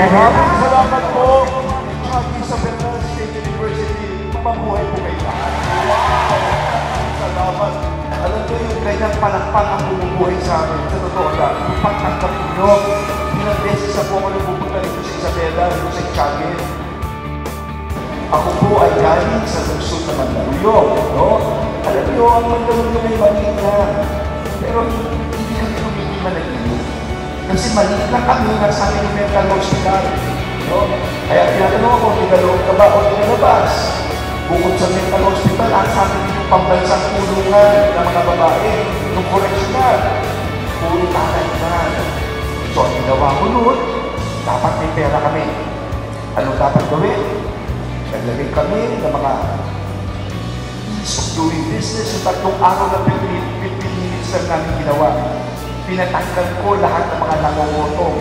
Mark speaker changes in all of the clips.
Speaker 1: Maraming salamat po at Isabela State University. Mabuhay po kayo lahat. Salamat. Alam ko yung ganyang palakpak ang bumubuhay sa amin. Sa totoo lang, pagtanggap nyo, ilang beses na po ako nagpupunta dito sa Isabela, dito sa Itiagen. Ako po ay galing sa lungsod na Mandaluyong, no? Alam nyo, ang Mandaluyong ay maliit na. Pero hindi kami tumigil managinip. Kasi maliit na kami na sa aming mental hospital, no? Kaya tinatanong ako, tinaloob ka ba o tinalabas? Bukod sa mental hospital, ang sa amin yung pambansang tulungan ng mga babae, yung correctional, puro tanay na. So, ang ginawa ko noon, dapat may pera kami. Anong dapat gawin? Naglagay kami ng mga ease of doing business. Yung 3 araw na 15 minutes lang namin ginawa. Pinatanggal ko lahat ng mga nangongotong.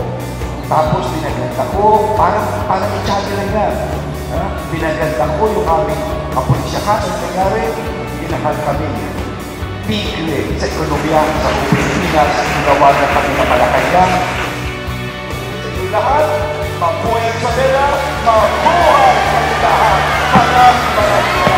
Speaker 1: Tapos binaganda ko, parang i-charge lang yan. Binaganda ko yung aming kapulisyahan. Ang nangyari, inakal kami. Bigli sa ekonomiya sa Pilipinas, ginawa na kami na malakayan. Sa inyo lahat, mabuhay ang Isabela, mabuhay ang lahat. Maraming